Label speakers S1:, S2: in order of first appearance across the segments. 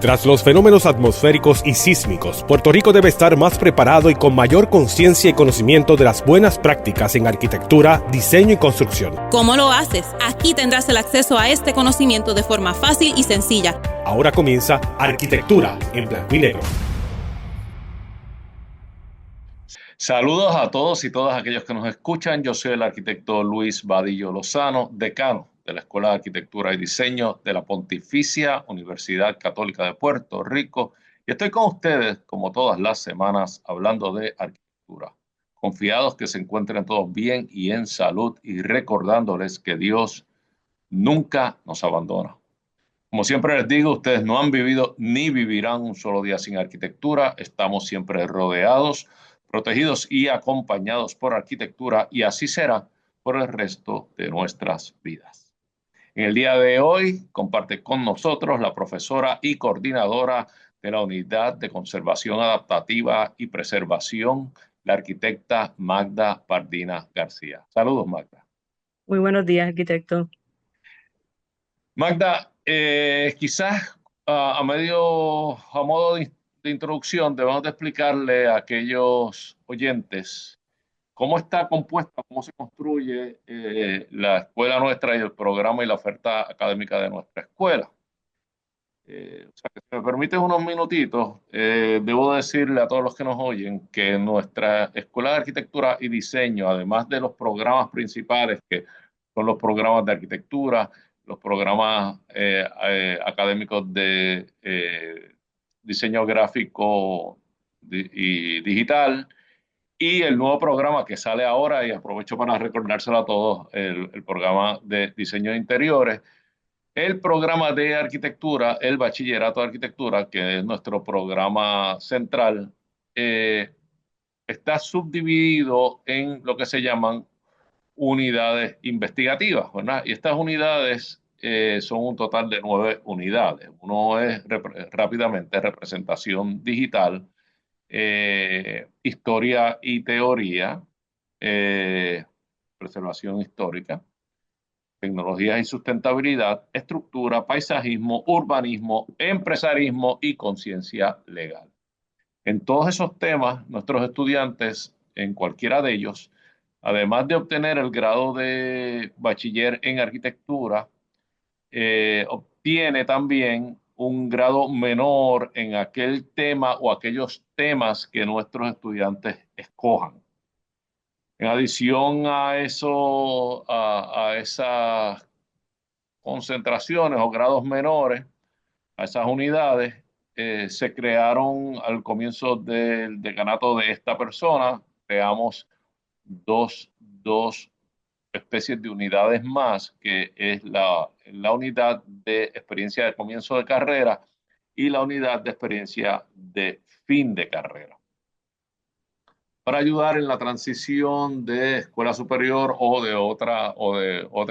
S1: Tras los fenómenos atmosféricos y sísmicos, Puerto Rico debe estar más preparado y con mayor conciencia y conocimiento de las buenas prácticas en arquitectura, diseño y construcción.
S2: ¿Cómo lo haces? Aquí tendrás el acceso a este conocimiento de forma fácil y sencilla.
S1: Ahora comienza Arquitectura en Blanco y Negro.
S3: Saludos a todos y todas aquellos que nos escuchan. Yo soy el arquitecto Luis Vadillo Lozano, decano de la Escuela de Arquitectura y Diseño de la Pontificia Universidad Católica de Puerto Rico. Y estoy con ustedes, como todas las semanas, hablando de arquitectura. Confiados que se encuentren todos bien y en salud y recordándoles que Dios nunca nos abandona. Como siempre les digo, ustedes no han vivido ni vivirán un solo día sin arquitectura. Estamos siempre rodeados, protegidos y acompañados por arquitectura, y así será por el resto de nuestras vidas. En el día de hoy comparte con nosotros la profesora y coordinadora de la Unidad de Conservación Adaptativa y Preservación, la arquitecta Magda Pardina García. Saludos, Magda.
S4: Muy buenos días, arquitecto.
S3: Magda, quizás a modo de introducción, debemos de explicarle a aquellos oyentes cómo está compuesta, cómo se construye la escuela nuestra y el programa y la oferta académica de nuestra escuela. O sea, que si me permites unos minutitos, debo decirle a todos los que nos oyen que nuestra Escuela de Arquitectura y Diseño, además de los programas principales, que son los programas de arquitectura, los programas académicos de diseño gráfico y digital, y el nuevo programa que sale ahora, y aprovecho para recordárselo a todos, el programa de diseño de interiores, el programa de arquitectura, el bachillerato de arquitectura, que es nuestro programa central, está subdividido en lo que se llaman unidades investigativas, ¿verdad? Y estas unidades son un total de 9 unidades. Uno es rápidamente representación digital, historia y teoría, preservación histórica, tecnologías y sustentabilidad, estructura, paisajismo, urbanismo, empresarismo y conciencia legal. En todos esos temas, nuestros estudiantes, en cualquiera de ellos, además de obtener el grado de bachiller en arquitectura, obtiene también un grado menor en aquel tema o aquellos temas que nuestros estudiantes escojan. En adición a eso, a esas concentraciones o grados menores, a esas unidades, se crearon al comienzo del decanato de esta persona, creamos dos especies de unidades más, que es la unidad de experiencia de comienzo de carrera y la unidad de experiencia de fin de carrera, para ayudar en la transición de escuela superior o de otra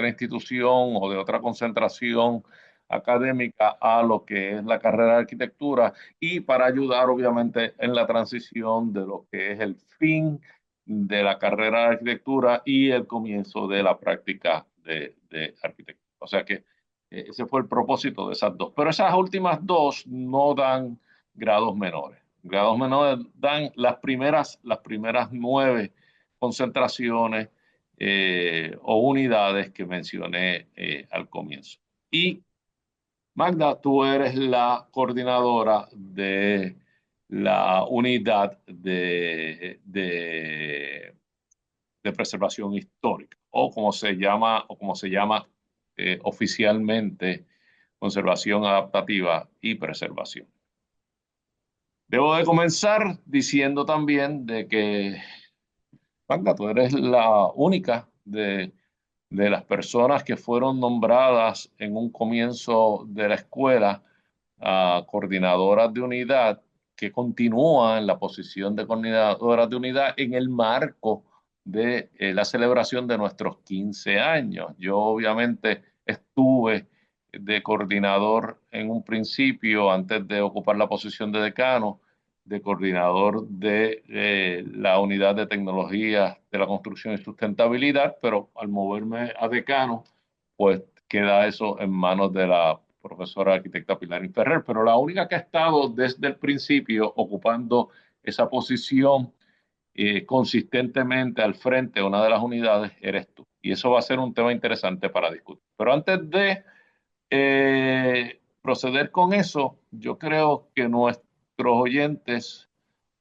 S3: institución o de otra concentración académica a lo que es la carrera de arquitectura, y para ayudar obviamente en la transición de lo que es el fin de la carrera de arquitectura y el comienzo de la práctica de arquitectura. O sea que ese fue el propósito de esas dos. Pero esas últimas dos no dan grados menores. Grados menores dan las primeras 9 concentraciones o unidades que mencioné al comienzo. Y Magda, tú eres la coordinadora de la unidad de preservación histórica, o como se llama oficialmente, conservación adaptativa y preservación. Debo de comenzar diciendo también de que, Magda, tú eres la única de las personas que fueron nombradas en un comienzo de la escuela coordinadoras de unidad, que continúa en la posición de coordinadoras de unidad en el marco de la celebración de nuestros 15 años. Yo obviamente estuve de coordinador en un principio, antes de ocupar la posición de decano, de coordinador de la unidad de tecnología de la construcción y sustentabilidad, pero al moverme a decano, pues queda eso en manos de la profesora arquitecta Pilar Ferrer, pero la única que ha estado desde el principio ocupando esa posición consistentemente al frente de una de las unidades eres tú. Y eso va a ser un tema interesante para discutir. Pero antes de proceder con eso, yo creo que nuestros oyentes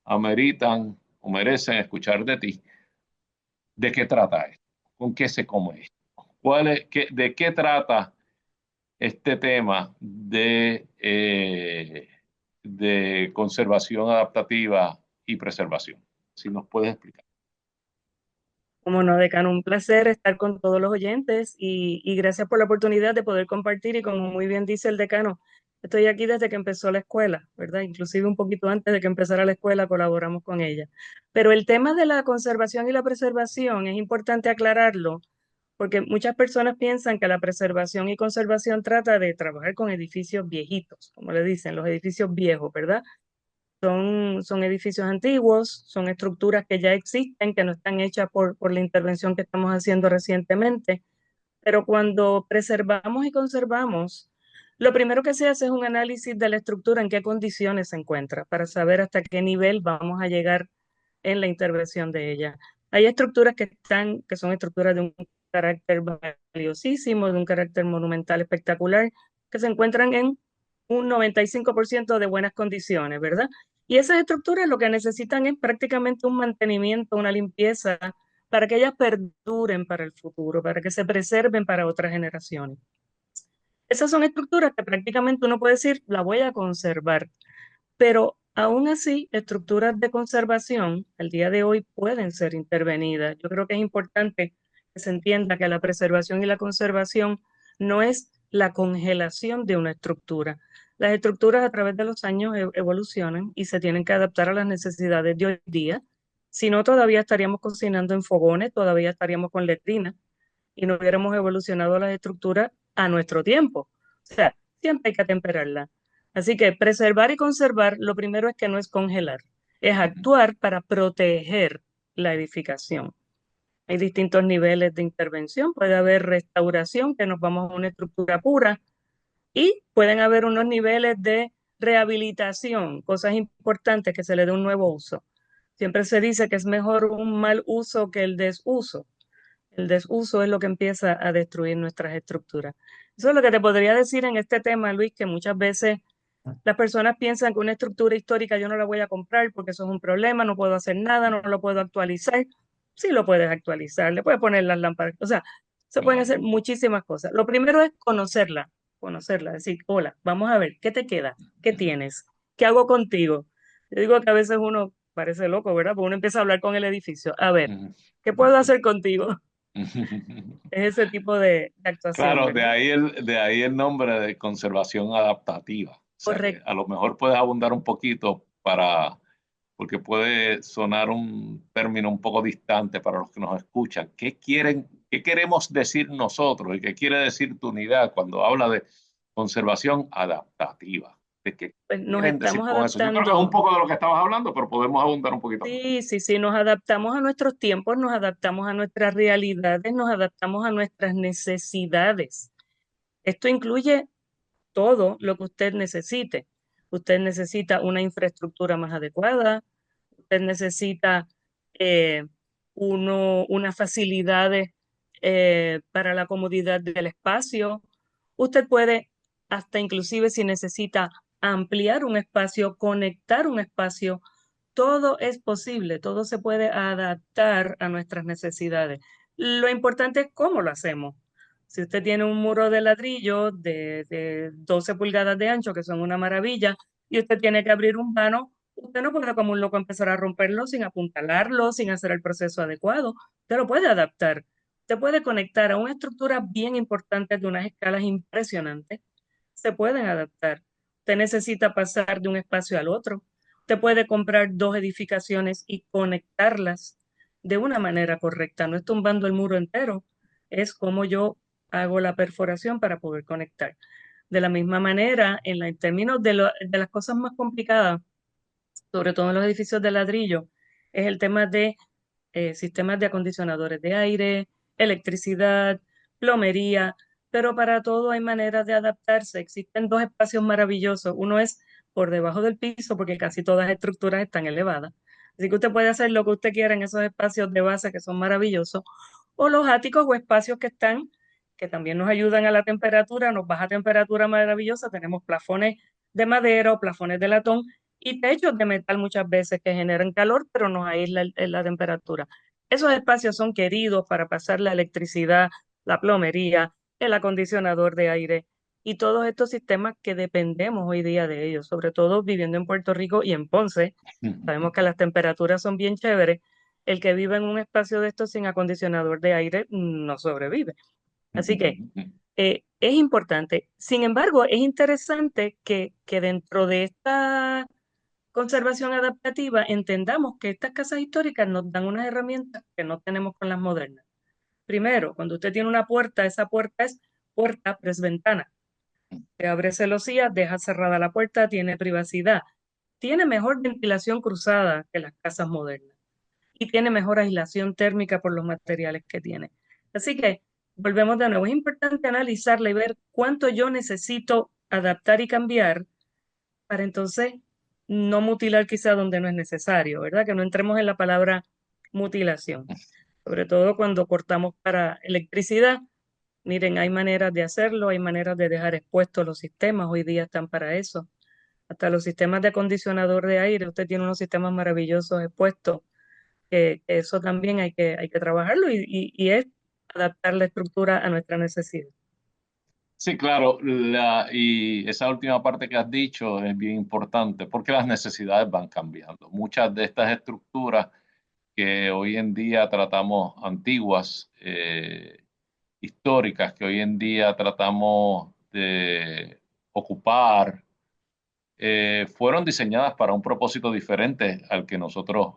S3: ameritan o merecen escuchar de ti de qué trata esto, con qué se come esto, de qué trata este tema de conservación adaptativa y preservación. Si nos puedes explicar.
S4: Como no, decano, un placer estar con todos los oyentes y gracias por la oportunidad de poder compartir. Y como muy bien dice el decano, estoy aquí desde que empezó la escuela, ¿verdad? Inclusive un poquito antes de que empezara la escuela colaboramos con ella. Pero el tema de la conservación y la preservación es importante aclararlo porque muchas personas piensan que la preservación y conservación trata de trabajar con edificios viejitos, como le dicen, los edificios viejos, ¿verdad? Son edificios antiguos, son estructuras que ya existen, que no están hechas por la intervención que estamos haciendo recientemente, pero cuando preservamos y conservamos, lo primero que se hace es un análisis de la estructura, en qué condiciones se encuentra, para saber hasta qué nivel vamos a llegar en la intervención de ella. Hay estructuras que son estructuras de un carácter valiosísimo, de un carácter monumental espectacular, que se encuentran en un 95% de buenas condiciones, ¿verdad? Y esas estructuras lo que necesitan es prácticamente un mantenimiento, una limpieza, para que ellas perduren para el futuro, para que se preserven para otras generaciones. Esas son estructuras que prácticamente uno puede decir, la voy a conservar, pero aún así, estructuras de conservación al día de hoy pueden ser intervenidas. Yo creo que es importante que se entienda que la preservación y la conservación no es la congelación de una estructura. Las estructuras a través de los años evolucionan y se tienen que adaptar a las necesidades de hoy día. Si no, todavía estaríamos cocinando en fogones, todavía estaríamos con letrina y no hubiéramos evolucionado las estructuras a nuestro tiempo. O sea, siempre hay que atemperarla. Así que preservar y conservar, lo primero es que no es congelar, es actuar para proteger la edificación. Hay distintos niveles de intervención, puede haber restauración, que nos vamos a una estructura pura, y pueden haber unos niveles de rehabilitación, cosas importantes que se le dé un nuevo uso. Siempre se dice que es mejor un mal uso que el desuso. El desuso es lo que empieza a destruir nuestras estructuras. Eso es lo que te podría decir en este tema, Luis, que muchas veces las personas piensan que una estructura histórica yo no la voy a comprar porque eso es un problema, no puedo hacer nada, no lo puedo actualizar. Sí lo puedes actualizar, le puedes poner las lámparas, o sea, se pueden hacer muchísimas cosas. Lo primero es conocerla, decir, hola, vamos a ver, ¿qué te queda? ¿Qué tienes? ¿Qué hago contigo? Yo digo que a veces uno parece loco, ¿verdad? Porque uno empieza a hablar con el edificio. A ver, ¿qué puedo hacer contigo? Es ese tipo de actuación,
S3: Claro,
S4: ¿verdad?
S3: de ahí el nombre de conservación adaptativa. O sea que a
S4: Correcto.
S3: lo mejor puedes abundar un poquito porque puede sonar un término un poco distante para los que nos escuchan. Qué queremos decir nosotros y qué quiere decir tu unidad cuando habla de conservación adaptativa? ¿De qué
S4: Pues nos
S3: quieren decir
S4: estamos
S3: con eso? Yo creo que es un
S4: adaptando.
S3: poco de lo que estabas hablando, pero podemos abundar un poquito más.
S4: Sí, sí, sí, nos adaptamos a nuestros tiempos, nos adaptamos a nuestras realidades, nos adaptamos a nuestras necesidades. Esto incluye todo lo que usted necesite. Usted necesita una infraestructura más adecuada, usted necesita eh, unas facilidades para la comodidad del espacio. Usted puede, hasta inclusive si necesita ampliar un espacio, conectar un espacio, todo es posible, todo se puede adaptar a nuestras necesidades. Lo importante es cómo lo hacemos. Si usted tiene un muro de ladrillo de 12 pulgadas de ancho, que son una maravilla, y usted tiene que abrir un vano, usted no puede como un loco empezar a romperlo sin apuntalarlo, sin hacer el proceso adecuado. Usted lo puede adaptar. Usted puede conectar a una estructura bien importante de unas escalas impresionantes. Se pueden adaptar. Usted necesita pasar de un espacio al otro. Usted puede comprar dos edificaciones y conectarlas de una manera correcta. No es tumbando el muro entero, es como yo hago la perforación para poder conectar. De la misma manera, en términos de las cosas más complicadas, sobre todo en los edificios de ladrillo, es el tema de sistemas de acondicionadores de aire, electricidad, plomería. pero para todo hay maneras de adaptarse. Existen dos espacios maravillosos. Uno es por debajo del piso, porque casi todas las estructuras están elevadas. Así que usted puede hacer lo que usted quiera en esos espacios de base que son maravillosos, o los áticos o espacios que están, que también nos ayudan a la temperatura, nos baja temperatura maravillosa. Tenemos plafones de madera o plafones de latón y techos de metal muchas veces que generan calor, pero nos aíslan la temperatura. Esos espacios son queridos para pasar la electricidad, la plomería, el acondicionador de aire y todos estos sistemas que dependemos hoy día de ellos, sobre todo viviendo en Puerto Rico y en Ponce. Sabemos que las temperaturas son bien chéveres. El que vive en un espacio de estos sin acondicionador de aire no sobrevive. Así que es importante. Sin embargo, es interesante que dentro de esta conservación adaptativa entendamos que estas casas históricas nos dan unas herramientas que no tenemos con las modernas. Primero, cuando usted tiene una puerta, esa puerta es puerta presventana. Se abre celosía, deja cerrada la puerta, tiene privacidad. Tiene mejor ventilación cruzada que las casas modernas y tiene mejor aislación térmica por los materiales que tiene. Así que volvemos de nuevo. Es importante analizarla y ver cuánto yo necesito adaptar y cambiar para entonces no mutilar quizá donde no es necesario, ¿verdad? Que no entremos en la palabra mutilación, sobre todo cuando cortamos para electricidad. Miren, hay maneras de hacerlo, hay maneras de dejar expuestos los sistemas, hoy día están para eso. Hasta los sistemas de acondicionador de aire, usted tiene unos sistemas maravillosos expuestos, que eso también hay que trabajarlo y es adaptar la estructura a nuestra necesidad.
S3: Sí, claro, y esa última parte que has dicho es bien importante porque las necesidades van cambiando. Muchas de estas estructuras que hoy en día tratamos antiguas, históricas, que hoy en día tratamos de ocupar, fueron diseñadas para un propósito diferente al que nosotros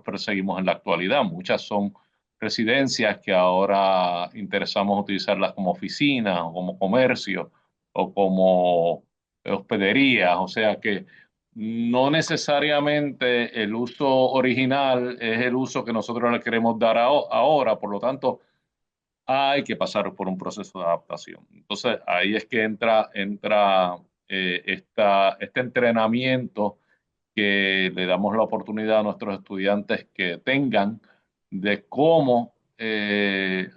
S3: perseguimos en la actualidad. Muchas son residencias que ahora interesamos utilizarlas como oficinas o como comercio o como hospederías, o sea que no necesariamente el uso original es el uso que nosotros le queremos dar ahora, por lo tanto hay que pasar por un proceso de adaptación. Entonces, ahí es que entra este entrenamiento que le damos la oportunidad a nuestros estudiantes que tengan de cómo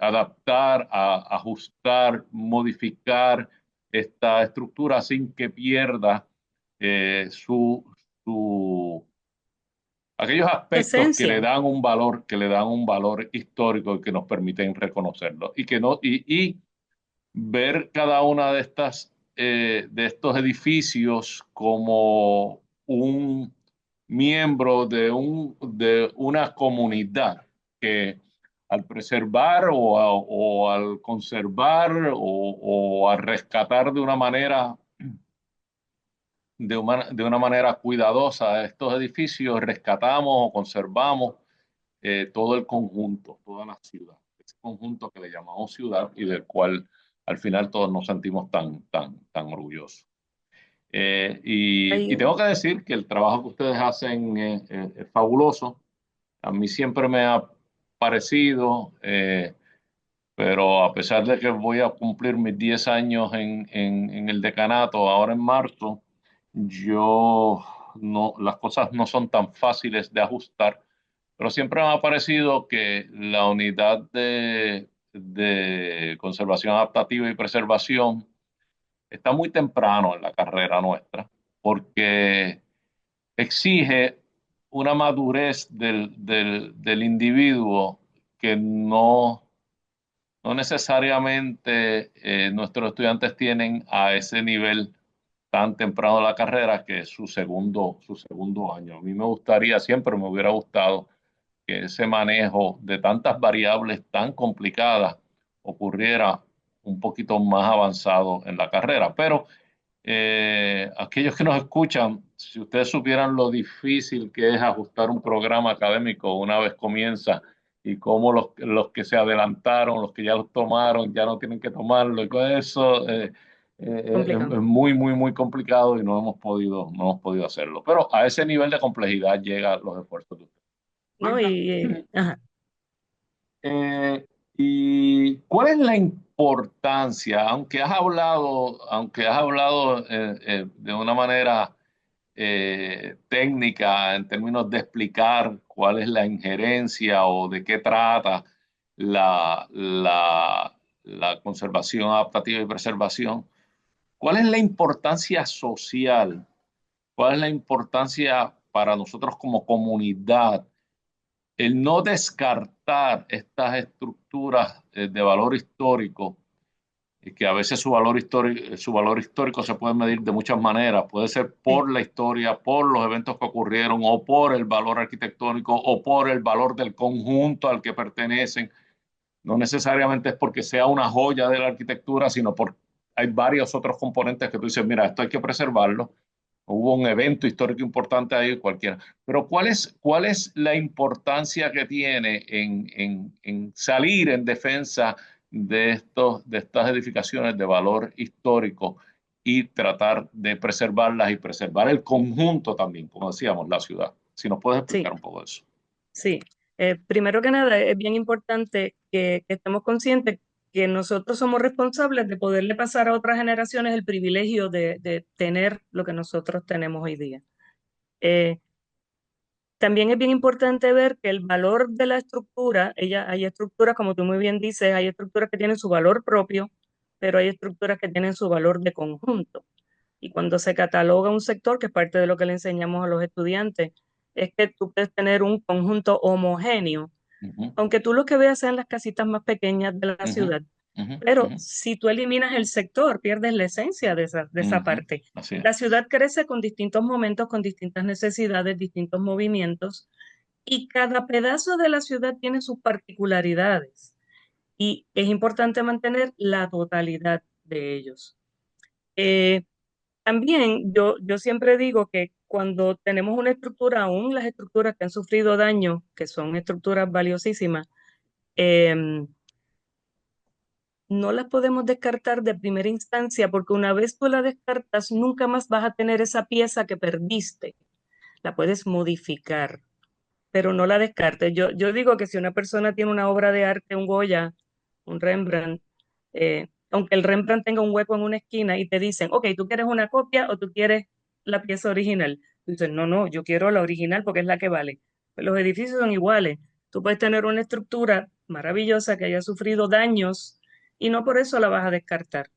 S3: adaptar, ajustar, modificar esta estructura sin que pierda eh, su, su aquellos aspectos que le
S4: Esencia.
S3: dan un valor, que le dan un valor histórico y que nos permiten reconocerlo y que no y ver cada una de estas de estos edificios como un miembro de una comunidad que al preservar o al conservar o al rescatar de una manera de una manera cuidadosa estos edificios, rescatamos o conservamos todo el conjunto, toda la ciudad, ese conjunto que le llamamos ciudad y del cual al final todos nos sentimos tan orgullosos. Y
S4: Hay,
S3: tengo que decir que el trabajo que ustedes hacen es fabuloso. A mí siempre me ha parecido, pero a pesar de que voy a cumplir mis 10 años en el decanato ahora en marzo, yo no, las cosas no son tan fáciles de ajustar, pero siempre me ha parecido que la unidad de conservación adaptativa y preservación está muy temprano en la carrera nuestra, porque exige una madurez del individuo que no necesariamente nuestros estudiantes tienen a ese nivel tan temprano de la carrera, que es su segundo año. A mí me gustaría, siempre me hubiera gustado que ese manejo de tantas variables tan complicadas ocurriera un poquito más avanzado en la carrera. Pero aquellos que nos escuchan, si ustedes supieran lo difícil que es ajustar un programa académico una vez comienza y cómo los que se adelantaron, los que ya lo tomaron, ya no tienen que tomarlo, y con eso
S4: complicado.
S3: es muy complicado y no hemos podido hacerlo. Pero a ese nivel de complejidad llegan los esfuerzos de ustedes.
S4: ¿No?
S3: Magda,
S4: Ajá.
S3: eh, ¿y cuál es importancia, aunque has hablado de una manera técnica en términos de explicar cuál es la injerencia o de qué trata la, la, la conservación adaptativa y preservación, ¿cuál es la importancia social? ¿Cuál es la importancia para nosotros como comunidad el no descartar estas estructuras de valor histórico, y que a veces su valor histórico se puede medir de muchas maneras? Puede ser
S4: Sí,
S3: por la historia, por los eventos que ocurrieron, o por el valor arquitectónico, o por el valor del conjunto al que pertenecen. No necesariamente es porque sea una joya de la arquitectura, sino porque hay varios otros componentes que tú dices, mira, esto hay que preservarlo. Hubo un evento histórico importante ahí, cualquiera. Pero cuál es la importancia que tiene en salir en defensa de estas edificaciones de valor histórico y tratar de preservarlas y preservar el conjunto también, como decíamos, la ciudad? Si nos puedes
S4: sí,
S3: explicar un poco de eso.
S4: sí. Primero que nada, es bien importante que estemos conscientes que nosotros somos responsables de poderle pasar a otras generaciones el privilegio de tener lo que nosotros tenemos hoy día. Eh, También es bien importante ver que el valor de la estructura, hay estructuras, como tú muy bien dices, hay estructuras que tienen su valor propio, pero hay estructuras que tienen su valor de conjunto. Y cuando se cataloga un sector, que es parte de lo que le enseñamos a los estudiantes, es que tú puedes tener un conjunto homogéneo,
S3: Ujú,
S4: aunque tú lo que veas sean las casitas más pequeñas de la
S3: ujú,
S4: ciudad.
S3: ujú,
S4: Pero
S3: ujú,
S4: si tú eliminas el sector, pierdes la esencia de esa
S3: ujú.
S4: parte.
S3: Así es.
S4: La ciudad crece con distintos momentos, con distintas necesidades, distintos movimientos, y cada pedazo de la ciudad tiene sus particularidades. Y es importante mantener la totalidad de ellos. Eh, También yo siempre digo que cuando tenemos una estructura, aún las estructuras que han sufrido daño, que son estructuras valiosísimas, em, no las podemos descartar de primera instancia porque una vez tú la descartas, nunca más vas a tener esa pieza que perdiste. La puedes modificar, pero no la descartes. Yo digo que si una persona tiene una obra de arte, un Goya, un Rembrandt, aunque el Rembrandt tenga un hueco en una esquina y te dicen, ok, ¿tú quieres una copia o tú quieres la pieza original? Tú dices, no, no, yo quiero la original porque es la que vale. Pues los edificios son iguales. Tú puedes tener una estructura maravillosa que haya sufrido daños y no por eso la vas a descartar.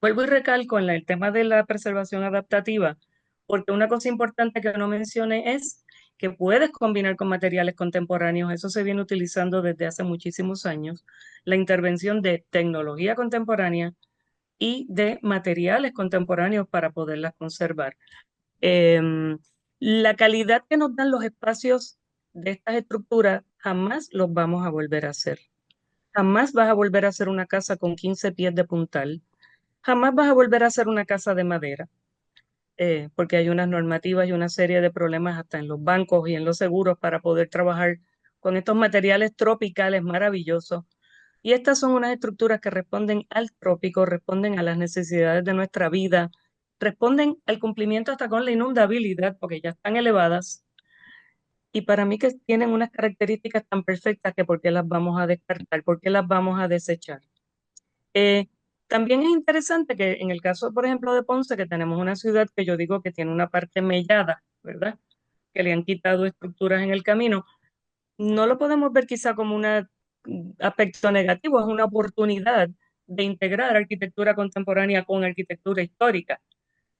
S4: Vuelvo y recalco en el tema de la preservación adaptativa, porque una cosa importante que no mencioné es que puedes combinar con materiales contemporáneos, eso se viene utilizando desde hace muchísimos años, la intervención de tecnología contemporánea y de materiales contemporáneos para poderlas conservar. Em, la calidad que nos dan los espacios de estas estructuras jamás los vamos a volver a hacer. Jamás vas a volver a hacer una casa con 15 pies de puntal. Jamás vas a volver a hacer una casa de madera, porque hay unas normativas y una serie de problemas hasta en los bancos y en los seguros para poder trabajar con estos materiales tropicales maravillosos. Y estas son unas estructuras que responden al trópico, responden a las necesidades de nuestra vida, responden al cumplimiento hasta con la inundabilidad, porque ya están elevadas. Y para mí que tienen unas características tan perfectas que por qué las vamos a descartar, por qué las vamos a desechar. Eh, También es interesante que en el caso, por ejemplo, de Ponce, que tenemos una ciudad que yo digo que tiene una parte mellada, ¿verdad? Que le han quitado estructuras en el camino. No lo podemos ver quizá como un aspecto negativo, es una oportunidad de integrar arquitectura contemporánea con arquitectura histórica,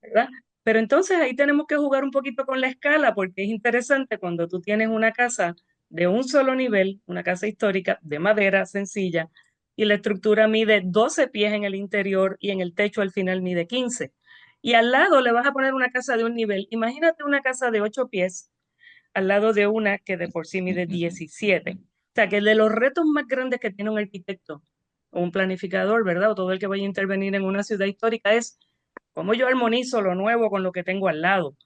S4: ¿verdad? Pero entonces ahí tenemos que jugar un poquito con la escala, porque es interesante cuando tú tienes una casa de un solo nivel, una casa histórica de madera sencilla, y la estructura mide 12 pies en el interior y en el techo al final mide 15. Y al lado le vas a poner una casa de un nivel. Imagínate una casa de 8 pies al lado de una que de por sí mide 17. O sea, que de los retos más grandes que tiene un arquitecto o un planificador, ¿verdad? O todo el que vaya a intervenir en una ciudad histórica es cómo yo armonizo lo nuevo con lo que tengo al lado.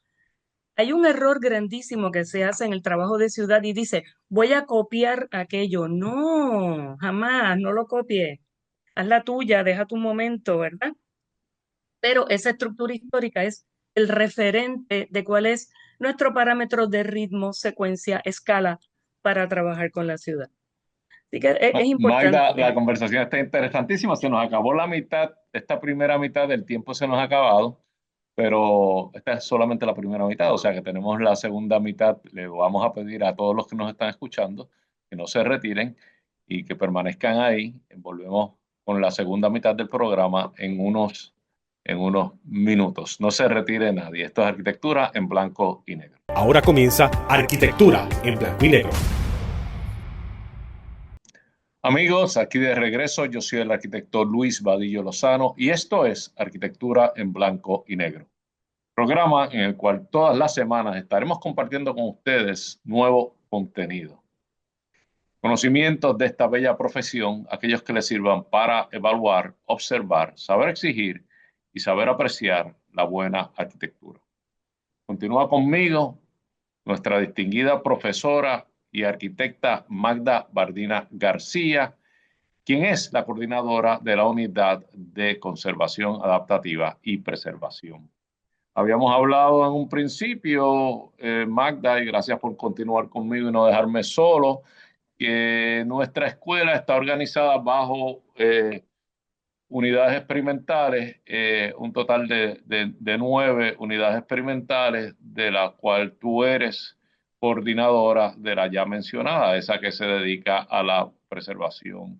S4: Hay un error grandísimo que se hace en el trabajo de ciudad y dice, voy a copiar aquello. No, jamás, no lo copie. Haz la tuya, deja tu momento, ¿verdad? Pero esa estructura histórica es el referente de cuál es nuestro parámetro de ritmo, secuencia, escala para trabajar con la ciudad. Así que es
S3: Magda, la
S4: importante.
S3: conversación está interesantísima. Se nos acabó la mitad, esta primera mitad del tiempo se nos ha acabado, pero esta es solamente la primera mitad, o sea que tenemos la segunda mitad. Le vamos a pedir a todos los que nos están escuchando que no se retiren y que permanezcan ahí. Volvemos con la segunda mitad del programa en unos minutos. No se retire nadie. Esto es Arquitectura en Blanco y Negro.
S1: Ahora comienza Arquitectura en Blanco y Negro.
S3: Amigos, aquí de regreso, yo soy el arquitecto Luis Vadillo Lozano y esto es Arquitectura en Blanco y Negro, programa en el cual todas las semanas estaremos compartiendo con ustedes nuevo contenido, conocimientos de esta bella profesión, aquellos que les sirvan para evaluar, observar, saber exigir y saber apreciar la buena arquitectura. Continúa conmigo nuestra distinguida profesora y arquitecta Magda Bardina García, quien es la coordinadora de la Unidad de Conservación Adaptativa y Preservación. Habíamos hablado en un principio, Magda, y gracias por continuar conmigo y no dejarme solo, que nuestra escuela está organizada bajo unidades experimentales, un total de 9 unidades experimentales, de la cual tú eres coordinadora de la ya mencionada, esa que se dedica a la preservación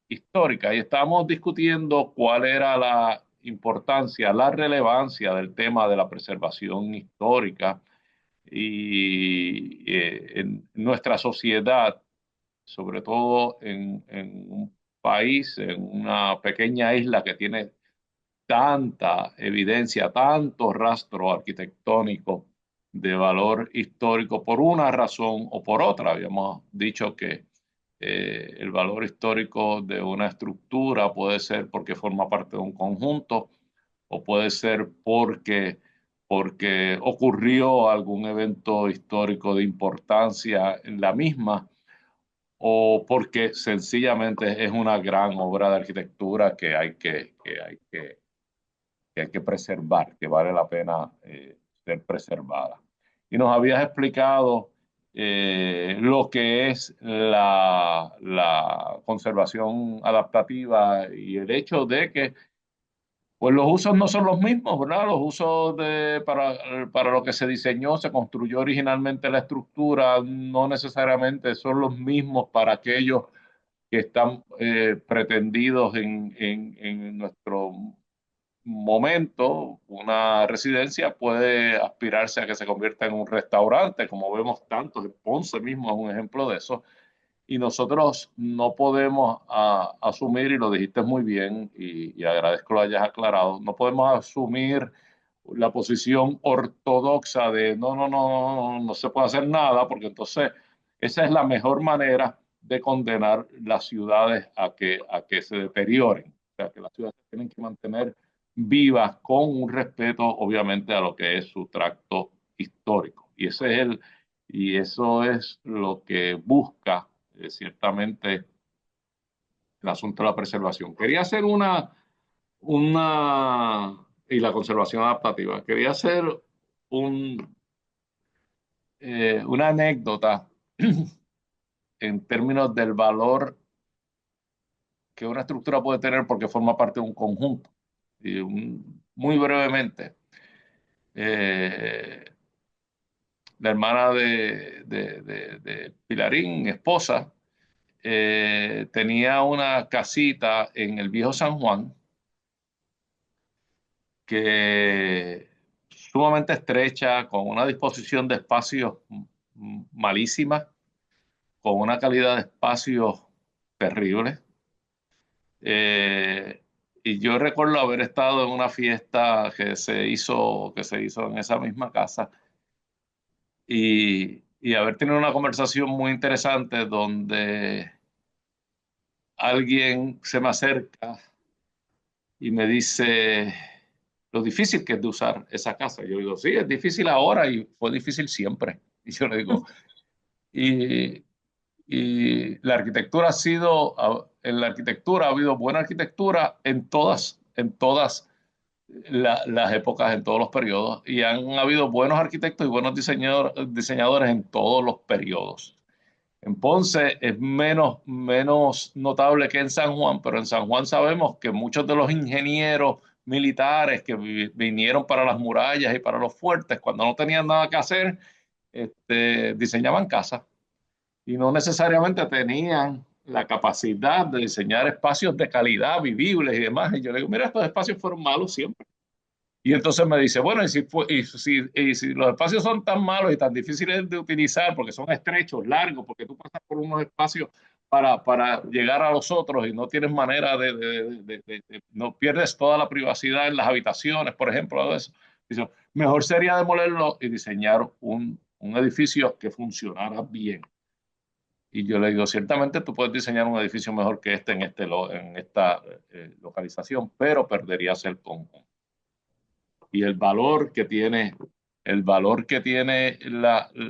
S3: histórica. Y estamos discutiendo cuál era la importancia, la relevancia del tema de la preservación histórica y en nuestra sociedad, sobre todo en un país, en una pequeña isla que tiene tanta evidencia, tanto rastro arquitectónico de valor histórico por una razón o por otra. Habíamos dicho que el valor histórico de una estructura puede ser porque forma parte de un conjunto o puede ser porque ocurrió algún evento histórico de importancia en la misma o porque sencillamente es una gran obra de arquitectura que hay que preservar, que vale la pena ser preservada. Y nos habías explicado lo que es la conservación adaptativa y el hecho de que pues los usos no son los mismos, ¿verdad? Los usos para lo que se diseñó, se construyó originalmente la estructura, no necesariamente son los mismos para aquellos que están pretendidos en nuestro momento. Una residencia puede aspirarse a que se convierta en un restaurante, como vemos tantos. Ponce mismo es un ejemplo de eso. Y nosotros no podemos asumir, y lo dijiste muy bien, y agradezco lo hayas aclarado, no podemos asumir la posición ortodoxa de no se puede hacer nada, porque entonces esa es la mejor manera de condenar las ciudades a que se deterioren. O sea, que las ciudades tienen que mantener vivas con un respeto, obviamente, a lo que es su tracto histórico. Y eso es lo que busca ciertamente el asunto de la preservación. Quería hacer y la conservación adaptativa. Quería hacer un, una anécdota en términos del valor que una estructura puede tener porque forma parte de un conjunto. Y muy brevemente, eh, la hermana de Pilarín, mi esposa, tenía una casita en el viejo San Juan que sumamente estrecha, con una disposición de espacios malísima, con una calidad de espacios terrible. Y yo recuerdo haber estado en una fiesta que se hizo en esa misma casa y haber tenido una conversación muy interesante donde alguien se me acerca y me dice lo difícil que es de usar esa casa. Yo digo, sí, es difícil ahora y fue difícil siempre. Y yo le digo, y, y la arquitectura en la arquitectura ha habido buena arquitectura en todas las épocas, en todos los periodos, y han habido buenos arquitectos y buenos diseñadores en todos los periodos. En Ponce es menos notable que en San Juan, pero en San Juan sabemos que muchos de los ingenieros militares que vinieron para las murallas y para los fuertes, cuando no tenían nada que hacer, diseñaban casas y no necesariamente tenían la capacidad de diseñar espacios de calidad, vivibles y demás. Y yo le digo, mira, estos espacios fueron malos siempre. Y entonces me dice, bueno, y si los espacios son tan malos y tan difíciles de utilizar porque son estrechos, largos, porque tú pasas por unos espacios para llegar a los otros y no tienes manera no pierdes toda la privacidad en las habitaciones, por ejemplo, todo eso. Dice, mejor sería demolerlo y diseñar un edificio que funcionara bien. Y yo le digo, ciertamente tú puedes diseñar un edificio mejor que en esta localización, pero perderías el conjunto. Y el valor que tiene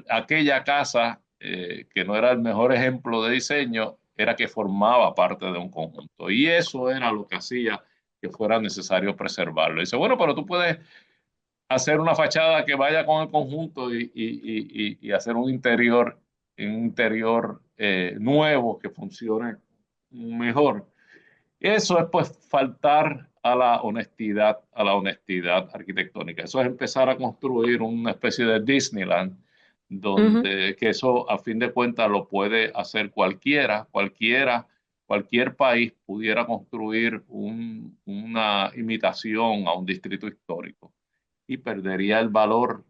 S3: aquella casa, que no era el mejor ejemplo de diseño, era que formaba parte de un conjunto. Y eso era lo que hacía que fuera necesario preservarlo. Y dice, bueno, pero tú puedes hacer una fachada que vaya con el conjunto y hacer un interior nuevo que funcione mejor. Eso es pues faltar a la honestidad arquitectónica. Eso es empezar a construir una especie de Disneyland, donde que eso a fin de cuentas lo puede hacer cualquier país pudiera construir una imitación a un distrito histórico y perdería el valor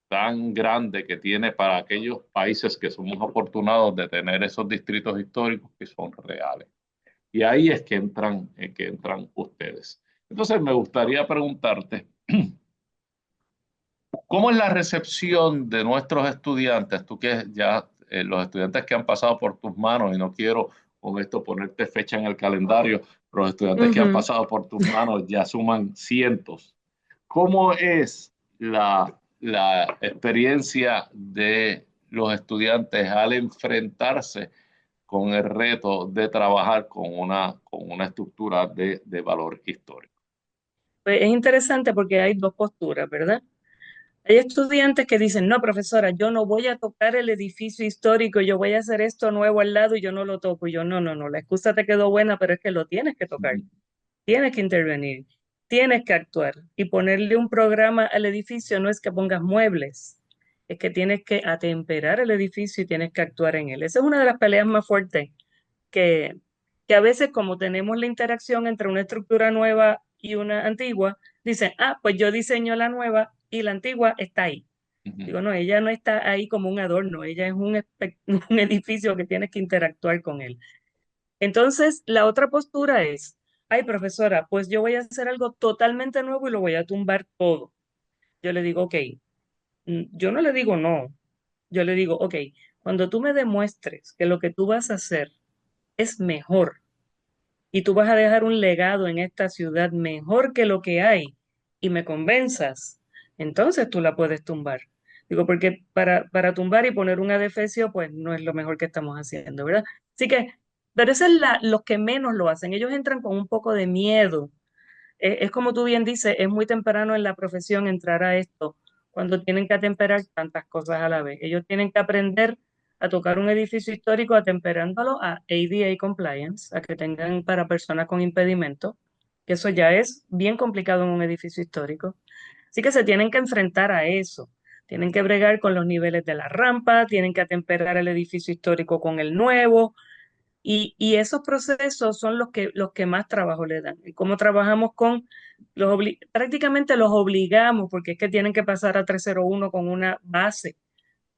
S3: tan grande que tiene para aquellos países que somos afortunados de tener esos distritos históricos que son reales. Y ahí es que entran ustedes. Entonces me gustaría preguntarte, ¿cómo es la recepción de nuestros estudiantes? Tú que ya, los estudiantes que han pasado por tus manos, y no quiero con esto ponerte fecha en el calendario, pero los estudiantes que han pasado por tus manos ya suman cientos. ¿Cómo es la experiencia de los estudiantes al enfrentarse con el reto de trabajar con una estructura de valor histórico?
S4: Pues es interesante porque hay dos posturas, ¿verdad? Hay estudiantes que dicen, no, profesora, yo no voy a tocar el edificio histórico, yo voy a hacer esto nuevo al lado y yo no lo toco. Y yo, no, no, no, la excusa te quedó buena, pero es que lo tienes que tocar, tienes que intervenir, tienes que actuar. Y ponerle un programa al edificio no es que pongas muebles, es que tienes que atemperar el edificio y tienes que actuar en él. Esa es una de las peleas más fuertes que, que a veces como tenemos la interacción entre una estructura nueva y una antigua, dicen, ah, pues yo diseño la nueva y la antigua está ahí. Digo, no, ella no está ahí como un adorno, ella es un edificio que tienes que interactuar con él. Entonces, la otra postura es, ay, profesora, pues yo voy a hacer algo totalmente nuevo y lo voy a tumbar todo. Yo le digo, ok, yo no le digo no, yo le digo, ok, cuando tú me demuestres que lo que tú vas a hacer es mejor y tú vas a dejar un legado en esta ciudad mejor que lo que hay y me convenzas, entonces tú la puedes tumbar. Digo, porque para tumbar y poner un adefesio, pues no es lo mejor que estamos haciendo, ¿verdad? Así que, pero eso es los que menos lo hacen. Ellos entran con un poco de miedo. Es como tú bien dices, es muy temprano en la profesión entrar a esto, cuando tienen que atemperar tantas cosas a la vez. Ellos tienen que aprender a tocar un edificio histórico atemperándolo a ADA compliance, a que tengan para personas con impedimento, que eso ya es bien complicado en un edificio histórico. Así que se tienen que enfrentar a eso. Tienen que bregar con los niveles de la rampa, tienen que atemperar el edificio histórico con el nuevo, y esos procesos son los que más trabajo le dan. Y cómo trabajamos prácticamente los obligamos, porque es que tienen que pasar a 301 con una base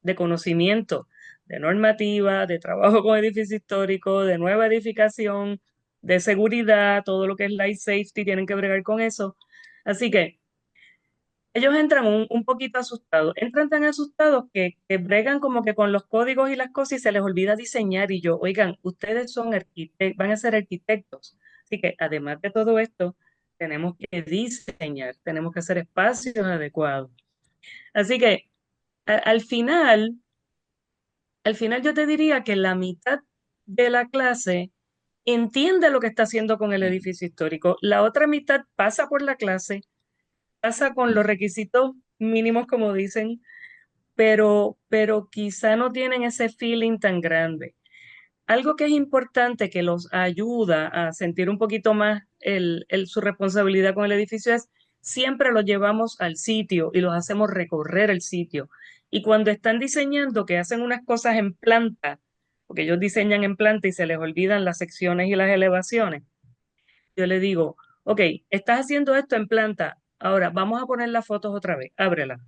S4: de conocimiento, de normativa, de trabajo con edificio histórico, de nueva edificación, de seguridad, todo lo que es life safety, tienen que bregar con eso. Así que ellos entran un poquito asustados, entran tan asustados que bregan como que con los códigos y las cosas y se les olvida diseñar. Y yo, oigan, ustedes son van a ser arquitectos. Así que además de todo esto, tenemos que diseñar, tenemos que hacer espacios adecuados. Así que al final yo te diría que la mitad de la clase entiende lo que está haciendo con el edificio histórico. La otra mitad pasa por la clase, pasa con los requisitos mínimos, como dicen, pero quizá no tienen ese feeling tan grande. Algo que es importante que los ayuda a sentir un poquito más su responsabilidad con el edificio es siempre los llevamos al sitio y los hacemos recorrer el sitio. Y cuando están diseñando, que hacen unas cosas en planta, porque ellos diseñan en planta y se les olvidan las secciones y las elevaciones, yo le digo, ok, estás haciendo esto en planta, ahora vamos a poner las fotos otra vez, ábrela,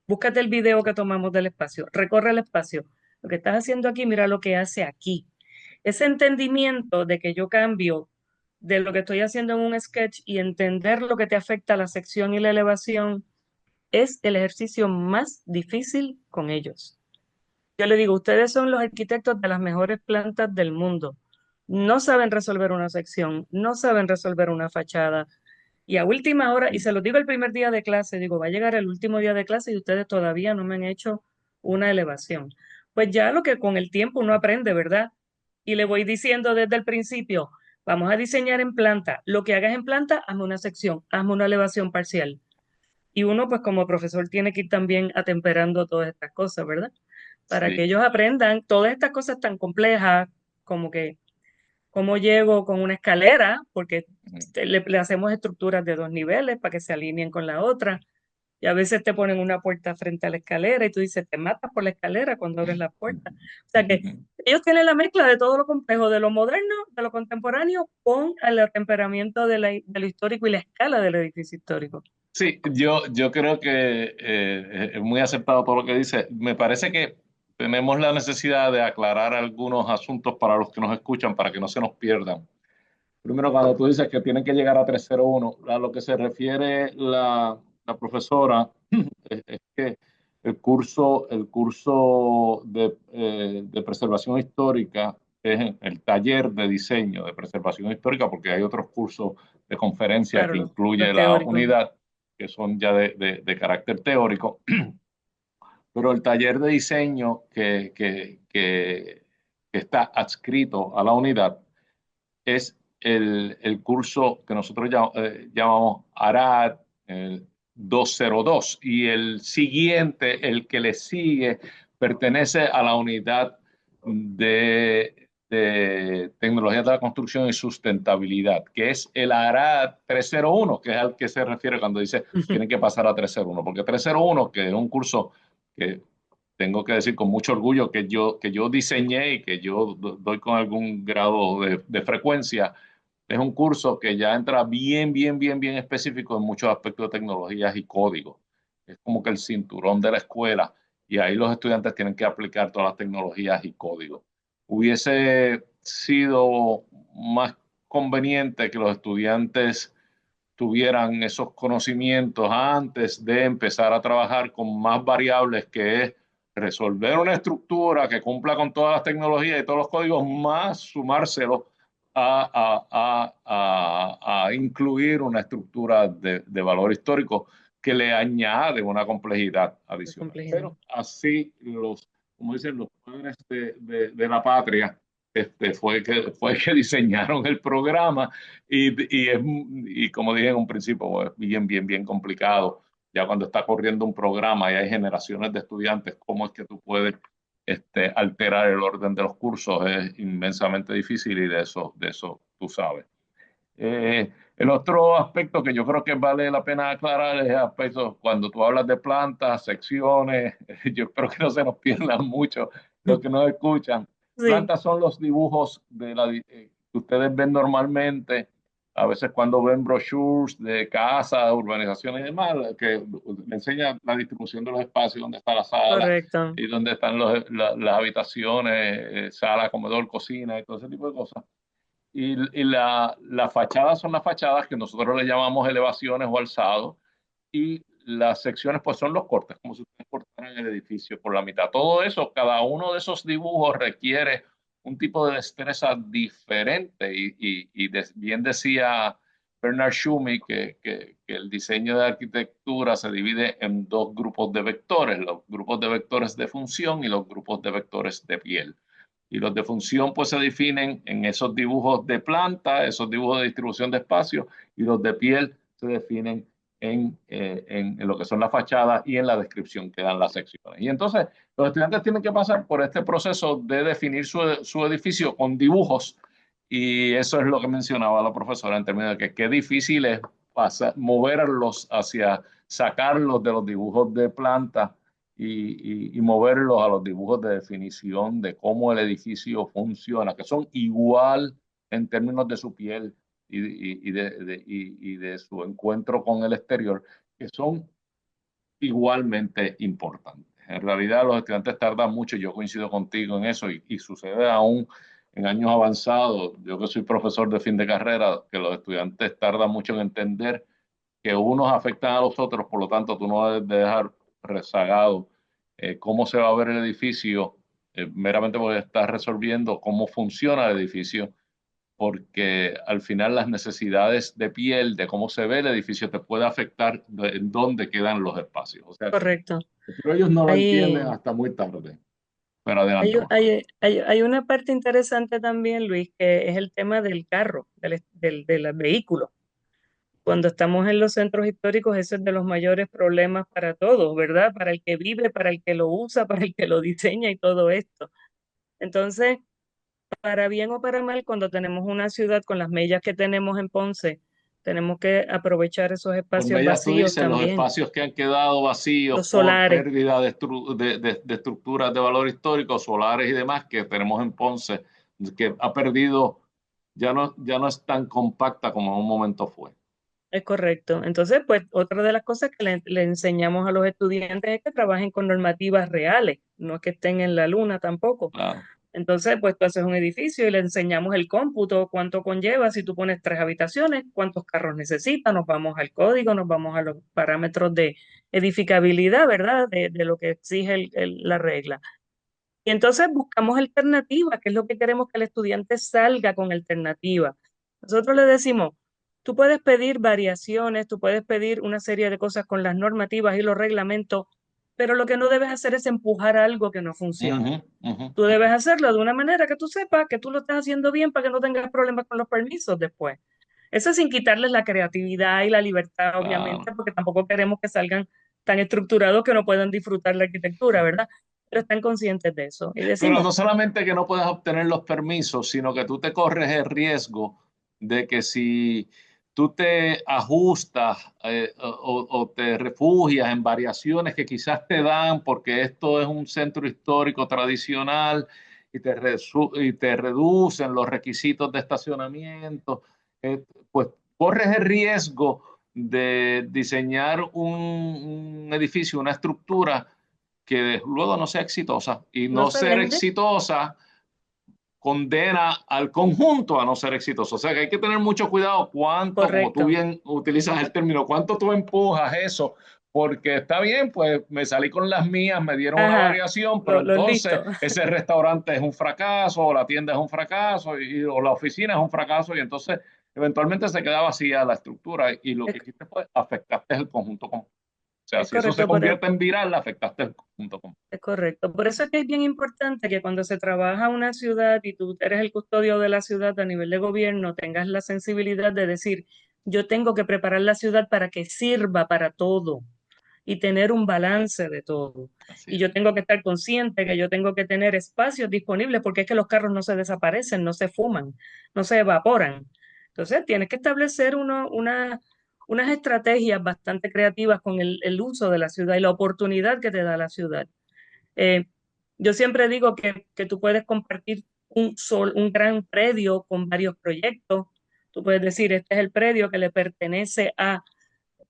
S4: búscate el video que tomamos del espacio, recorre el espacio. Lo que estás haciendo aquí, mira lo que hace aquí. Ese entendimiento de que yo cambio de lo que estoy haciendo en un sketch y entender lo que te afecta a la sección y la elevación es el ejercicio más difícil con ellos. Yo le digo, ustedes son los arquitectos de las mejores plantas del mundo. No saben resolver una sección, no saben resolver una fachada. Y a última hora, y se lo digo el primer día de clase, digo, va a llegar el último día de clase y ustedes todavía no me han hecho una elevación. Pues ya lo que con el tiempo uno aprende, ¿verdad? Y le voy diciendo desde el principio, vamos a diseñar en planta. Lo que hagas en planta, hazme una sección, hazme una elevación parcial. Y uno, pues como profesor, tiene que ir también atemperando todas estas cosas, ¿verdad? Para que
S3: Sí.
S4: ellos aprendan todas estas cosas tan complejas, como que cómo llego con una escalera, porque le hacemos estructuras de dos niveles para que se alineen con la otra. Y a veces te ponen una puerta frente a la escalera y tú dices, te matas por la escalera cuando abres la puerta. O sea que ellos tienen la mezcla de todo lo complejo, de lo moderno, de lo contemporáneo, con el atemperamiento de lo histórico y la escala del edificio histórico.
S3: Sí, yo creo que es muy aceptado todo lo que dice. Me parece que tenemos la necesidad de aclarar algunos asuntos para los que nos escuchan, para que no se nos pierdan. Primero, cuando tú dices que tienen que llegar a 301, a lo que se refiere la profesora es que el curso de preservación histórica es el taller de diseño de preservación histórica, porque hay otros cursos de conferencia
S4: Claro,
S3: que incluye
S4: los
S3: la
S4: teóricos.
S3: unidad, que son ya de carácter teórico, pero el taller de diseño que está adscrito a la unidad es el curso que nosotros llamamos ARAD 202 y el siguiente, el que le sigue, pertenece a la unidad de tecnologías de la construcción y sustentabilidad, que es el ARAD 301, que es al que se refiere cuando dice tienen que pasar a 301, porque 301, que es un curso que tengo que decir con mucho orgullo que yo diseñé y que yo doy con algún grado de frecuencia. Es un curso que ya entra bien, bien, bien, bien específico en muchos aspectos de tecnologías y código. Es como que el cinturón de la escuela y ahí los estudiantes tienen que aplicar todas las tecnologías y código. Hubiese sido más conveniente que los estudiantes tuvieran esos conocimientos antes de empezar a trabajar con más variables, que es resolver una estructura que cumpla con todas las tecnologías y todos los códigos, más sumárselo a incluir una estructura de valor histórico que le añade una complejidad
S4: De
S3: adicional.
S4: complejidad.
S3: Pero así como dicen los padres de la patria, fue que diseñaron el programa y como dije en un principio, es bien, bien, bien complicado. Ya cuando está corriendo un programa y hay generaciones de estudiantes, ¿cómo es que tú puedes alterar el orden de los cursos? Es inmensamente difícil y de eso tú sabes. El otro aspecto que yo creo que vale la pena aclarar es el aspecto cuando tú hablas de plantas, secciones, yo espero que no se nos pierdan mucho los que nos escuchan.
S4: Sí,
S3: Plantas son los dibujos que ustedes ven normalmente, a veces cuando ven brochures de casas, urbanizaciones y demás, que le enseñan la distribución de los espacios, dónde está la sala
S4: correcto.
S3: y dónde están las habitaciones, sala, comedor, cocina y todo ese tipo de cosas. Y las fachadas son las fachadas que nosotros le llamamos elevaciones o alzados, y las secciones pues son los cortes, como si ustedes cortaran el edificio por la mitad. Todo eso, cada uno de esos dibujos requiere un tipo de destreza diferente bien decía Bernard Schumi que el diseño de arquitectura se divide en dos grupos de vectores, los grupos de vectores de función y los grupos de vectores de piel. Y los de función pues se definen en esos dibujos de planta, esos dibujos de distribución de espacio, y los de piel se definen en lo que son las fachadas y en la descripción que dan las secciones. Y entonces los estudiantes tienen que pasar por este proceso de definir su edificio con dibujos, y eso es lo que mencionaba la profesora en términos de que qué difícil es moverlos hacia, sacarlos de los dibujos de planta y moverlos a los dibujos de definición de cómo el edificio funciona, que son igual en términos de su piel y de su encuentro con el exterior, que son igualmente importantes. En realidad los estudiantes tardan mucho, yo coincido contigo en eso, y sucede aún en años avanzados. Yo que soy profesor de fin de carrera, que los estudiantes tardan mucho en entender que unos afectan a los otros, por lo tanto tú no debes dejar rezagado cómo se va a ver el edificio, meramente porque estás resolviendo cómo funciona el edificio, porque al final las necesidades de piel, de cómo se ve el edificio, te puede afectar en dónde quedan los espacios. O sea,
S4: Correcto.
S3: pero ellos no lo entienden
S4: Ahí,
S3: hasta muy tarde. Pero adelante, por favor.
S4: hay una parte interesante también, Luis, que es el tema del carro, del vehículo. Cuando estamos en los centros históricos, ese es de los mayores problemas para todos, ¿verdad? Para el que vive, para el que lo usa, para el que lo diseña y todo esto. Entonces, para bien o para mal, cuando tenemos una ciudad con las mellas que tenemos en Ponce, tenemos que aprovechar esos
S3: Por
S4: espacios
S3: mellas tú
S4: vacíos
S3: dices los
S4: también,
S3: espacios que han quedado vacíos
S4: los
S3: por
S4: solares.
S3: pérdida de estructuras de valor histórico, solares y demás, que tenemos en Ponce, que ha perdido, ya no es tan compacta como en un momento fue.
S4: Es correcto. Entonces, pues otra de las cosas que le enseñamos a los estudiantes es que trabajen con normativas reales, no es que estén en la luna tampoco.
S3: Claro.
S4: Entonces, pues tú haces un edificio y le enseñamos el cómputo, cuánto conlleva, si tú pones 3 habitaciones, cuántos carros necesitas, nos vamos al código, nos vamos a los parámetros de edificabilidad, ¿verdad? De lo que exige la regla. Y entonces buscamos alternativas, que es lo que queremos que el estudiante salga con alternativas. Nosotros le decimos, tú puedes pedir variaciones, tú puedes pedir una serie de cosas con las normativas y los reglamentos, pero lo que no debes hacer es empujar algo que no funciona.
S3: Ujú, ujú,
S4: Tú
S3: ujú.
S4: debes hacerlo de una manera que tú sepas que tú lo estás haciendo bien para que no tengas problemas con los permisos después. Eso sin quitarles la creatividad y la libertad,
S3: Claro.
S4: obviamente, porque tampoco queremos que salgan tan estructurados que no puedan disfrutar la arquitectura, ¿verdad? Pero están conscientes de eso. Y
S3: Pero
S4: decimos,
S3: no solamente que no puedes obtener los permisos, sino que tú te corres el riesgo de que si tú te ajustas o te refugias en variaciones que quizás te dan porque esto es un centro histórico tradicional y te reducen los requisitos de estacionamiento, pues corres el riesgo de diseñar un edificio, una estructura que luego no sea exitosa, y
S4: no
S3: no
S4: se
S3: ser
S4: vende,
S3: exitosa condena al conjunto a no ser exitoso. O sea que hay que tener mucho cuidado cuánto, como tú
S4: correcto.
S3: bien utilizas el término, cuánto tú empujas eso, porque está bien, pues me salí con las mías, me dieron una
S4: Ajá,
S3: variación, pero
S4: los
S3: entonces
S4: listos.
S3: ese restaurante es un fracaso, o la tienda es un fracaso, o la oficina es un fracaso, y entonces eventualmente se queda vacía la estructura, y lo
S4: Es,
S3: que hiciste fue afectaste el conjunto completo. O sea,
S4: es
S3: si eso se
S4: correcto,
S3: convierte en viral, afectaste el conjunto completo.
S4: es correcto. Por eso es que es bien importante que cuando se trabaja una ciudad y tú eres el custodio de la ciudad a nivel de gobierno, tengas la sensibilidad de decir, yo tengo que preparar la ciudad para que sirva para todo y tener un balance de todo.
S3: Así
S4: Y
S3: es.
S4: yo tengo que estar consciente que yo tengo que tener espacios disponibles porque es que los carros no se desaparecen, no se fuman, no se evaporan. Entonces, tienes que establecer unas estrategias bastante creativas con el uso de la ciudad y la oportunidad que te da la ciudad. Eh, yo siempre digo que tú puedes compartir un gran predio con varios proyectos. Tú puedes decir, este es el predio que le pertenece a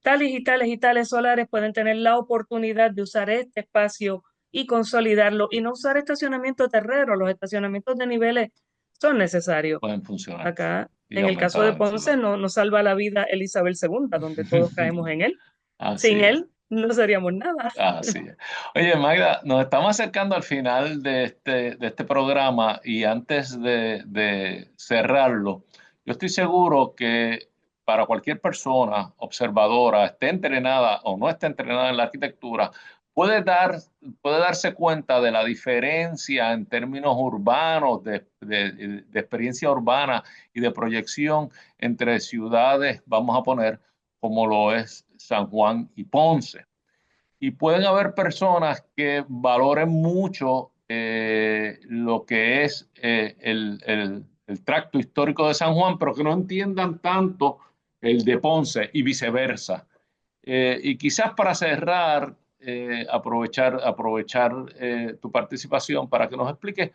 S4: tales y tales y tales solares, pueden tener la oportunidad de usar este espacio y consolidarlo y no usar estacionamiento terreno. Los estacionamientos de niveles son necesarios.
S3: Pueden funcionar
S4: Acá,
S3: y
S4: en el caso
S3: aumentar
S4: de
S3: la
S4: Ponce,
S3: densidad.
S4: no nos salva la vida Elizabeth II, donde todos caemos en él.
S3: Así
S4: Sin
S3: es,
S4: él, no seríamos nada.
S3: así es. Oye, Magda, nos estamos acercando al final de este programa, y antes de cerrarlo, yo estoy seguro que para cualquier persona observadora, esté entrenada o no esté entrenada en la arquitectura, puede puede darse cuenta de la diferencia en términos urbanos, de experiencia urbana y de proyección entre ciudades, vamos a poner, como lo es San Juan y Ponce. Y pueden haber personas que valoren mucho lo que es el tracto histórico de San Juan, pero que no entiendan tanto el de Ponce y viceversa. Y quizás para cerrar, aprovechar tu participación para que nos expliques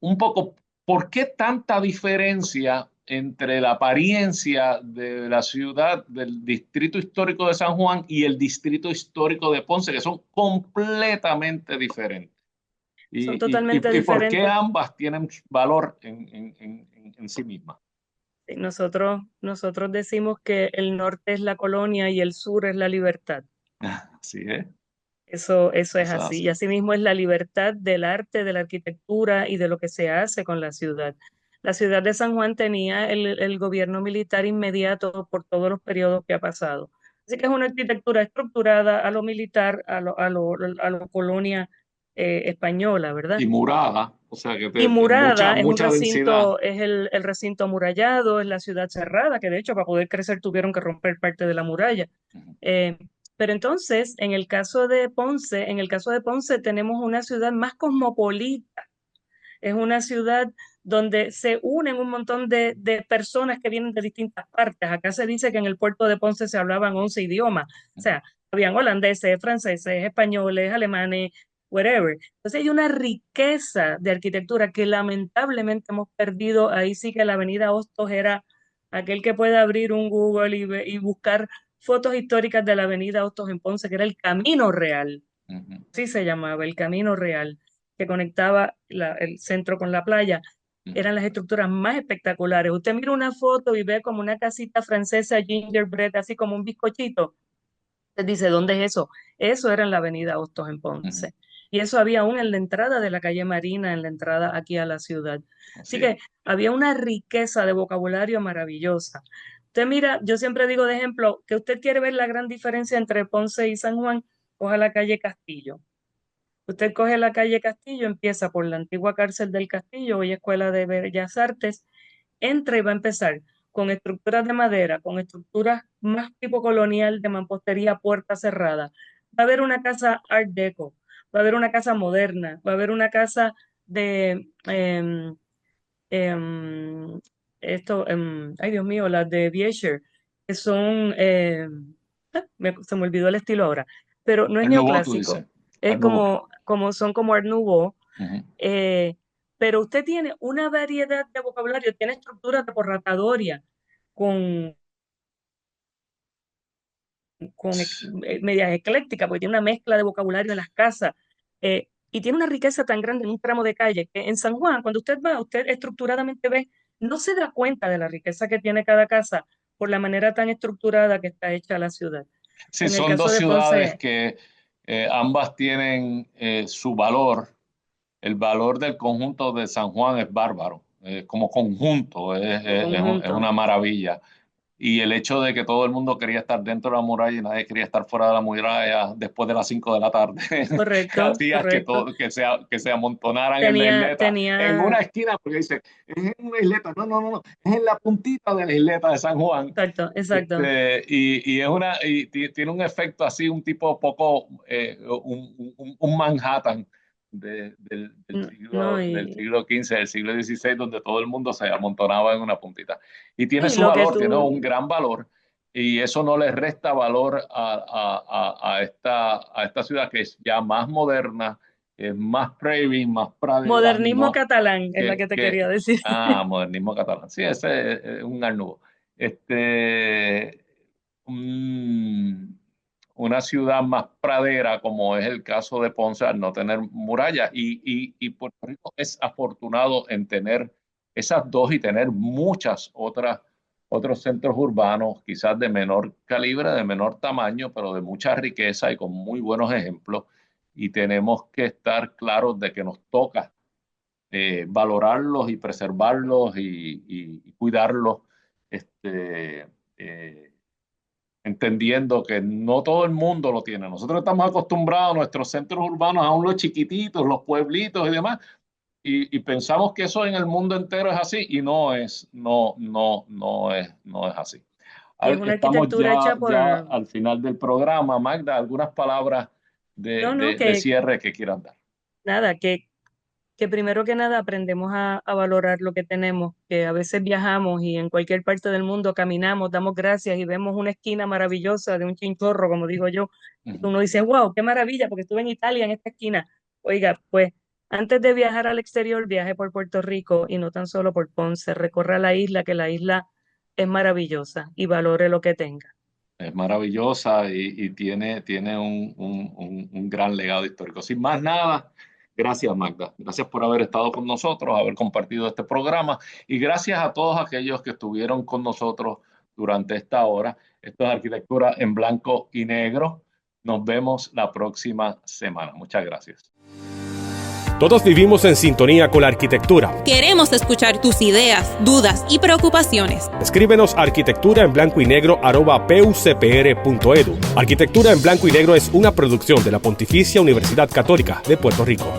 S3: un poco por qué tanta diferencia entre la apariencia de la ciudad, del distrito histórico de San Juan y el distrito histórico de Ponce, que son completamente diferentes.
S4: Son
S3: Y
S4: totalmente
S3: por qué
S4: diferentes.
S3: ambas tienen valor en sí mismas.
S4: Sí, nosotros decimos que el norte es la colonia y el sur es la libertad.
S3: Así es,
S4: Eso es
S3: eso es
S4: así. Y
S3: así.
S4: asimismo es la libertad del arte, de la arquitectura y de lo que se hace con la ciudad. La ciudad de San Juan tenía el gobierno militar inmediato por todos los periodos que ha pasado. Así que es una arquitectura estructurada a lo militar, a lo colonia española, ¿verdad?
S3: Y murada, o sea que
S4: Y Murada es un
S3: mucha densidad.
S4: recinto, es el recinto amurallado, es la ciudad cerrada, que de hecho para poder crecer tuvieron que romper parte de la muralla. Eh, pero entonces, en el caso de Ponce tenemos una ciudad más cosmopolita. Es una ciudad donde se unen un montón de personas que vienen de distintas partes. Acá se dice que en el puerto de Ponce se hablaban 11 idiomas. O sea, habían holandeses, franceses, españoles, alemanes, whatever. Entonces hay una riqueza de arquitectura que lamentablemente hemos perdido. Ahí sí que la Avenida Hostos era aquel que puede abrir un Google y buscar fotos históricas de la Avenida Hostos en Ponce, que era el Camino Real. Sí se llamaba, el Camino Real, que conectaba el centro con la playa. Eran las estructuras más espectaculares. Usted mira una foto y ve como una casita francesa gingerbread, así como un bizcochito. Usted dice, ¿dónde es eso? Eso era en la avenida Hostos en Ponce. Y eso había aún en la entrada de la calle Marina, en la entrada aquí a la ciudad. Así
S3: Así es.
S4: que había una riqueza de vocabulario maravillosa. Usted mira, yo siempre digo de ejemplo, que usted quiere ver la gran diferencia entre Ponce y San Juan, coja la calle Castillo. Usted coge la calle Castillo, empieza por la antigua cárcel del Castillo, hoy Escuela de Bellas Artes, entra y va a empezar con estructuras de madera, con estructuras más tipo colonial de mampostería, puerta cerrada. Va a haber una casa Art Deco, va a haber una casa moderna, va a haber una casa de em, ay Dios mío, las de Viescher, que son, se me olvidó el estilo ahora, pero no es
S3: Art Nouveau, tú dices.
S4: neoclásico, es
S3: Art Nouveau.
S4: son como Art Nouveau,
S3: Ujú.
S4: eh, pero usted tiene una variedad de vocabulario, tiene estructuras de porratatoria con, medias eclécticas, porque tiene una mezcla de vocabulario en las casas, y tiene una riqueza tan grande en un tramo de calle que en San Juan, cuando usted va, usted estructuradamente ve, no se da cuenta de la riqueza que tiene cada casa por la manera tan estructurada que está hecha la ciudad.
S3: Sí,
S4: En el
S3: son
S4: caso
S3: dos
S4: de
S3: ciudades
S4: Ponce,
S3: que ambas tienen su valor. El valor del conjunto de San Juan es bárbaro. Como conjunto
S4: en
S3: es
S4: conjunto,
S3: una maravilla. Y el hecho de que todo el mundo quería estar dentro de la muralla y nadie quería estar fuera de la muralla después de las 5 de la tarde,
S4: correcto,
S3: hacía
S4: correcto.
S3: que se amontonaran en la
S4: Tenía,
S3: isleta, en
S4: tenía,
S3: una esquina, porque dice, es en una isleta, no, es en la puntita de la isleta de San Juan.
S4: exacto, exacto.
S3: Y es tiene un efecto así, un tipo poco, un Manhattan
S4: No,
S3: del siglo XV, del siglo XVI, donde todo el mundo se amontonaba en una puntita. Y tiene
S4: y
S3: su
S4: lo que
S3: valor, tiene un
S4: tú,
S3: gran valor, y eso no le resta valor a esta ciudad que es ya más moderna, es más prairie, más pradera,
S4: modernismo
S3: ¿no?
S4: catalán es la que te quería decir.
S3: Modernismo catalán. Sí, ese es un Art Nouveau. Este, una ciudad más pradera, como es el caso de Ponce, al no tener muralla. Y Puerto Rico es afortunado en tener esas dos y tener muchas otros centros urbanos, quizás de menor calibre, de menor tamaño, pero de mucha riqueza y con muy buenos ejemplos. Y tenemos que estar claros de que nos toca valorarlos y preservarlos y cuidarlos, este, eh, entendiendo que no todo el mundo lo tiene. Nosotros estamos acostumbrados a nuestros centros urbanos, a los chiquititos, los pueblitos y demás, y pensamos que eso en el mundo entero es así y no es así.
S4: Y es una
S3: Estamos
S4: arquitectura hecha por...
S3: ya al final del programa. Magda, algunas palabras de cierre que quieran dar.
S4: Nada, que primero que nada aprendemos a valorar lo que tenemos, que a veces viajamos y en cualquier parte del mundo caminamos, damos gracias y vemos una esquina maravillosa de un chinchorro, como digo yo, y uno dice, wow, qué maravilla, porque estuve en Italia en esta esquina. Oiga, pues antes de viajar al exterior, viaje por Puerto Rico y no tan solo por Ponce, recorra la isla, que la isla es maravillosa y valore lo que tenga.
S3: Es maravillosa y tiene un gran legado histórico. Sin más nada, gracias Magda. Gracias por haber estado con nosotros, haber compartido este programa y gracias a todos aquellos que estuvieron con nosotros durante esta hora. Esto es Arquitectura en Blanco y Negro. Nos vemos la próxima semana. Muchas gracias.
S1: Todos vivimos en sintonía con la arquitectura.
S2: Queremos escuchar tus ideas, dudas y preocupaciones.
S1: Escríbenos a arquitecturaenblancoynegro@pucpr.edu. Arquitectura en Blanco y Negro es una producción de la Pontificia Universidad Católica de Puerto Rico.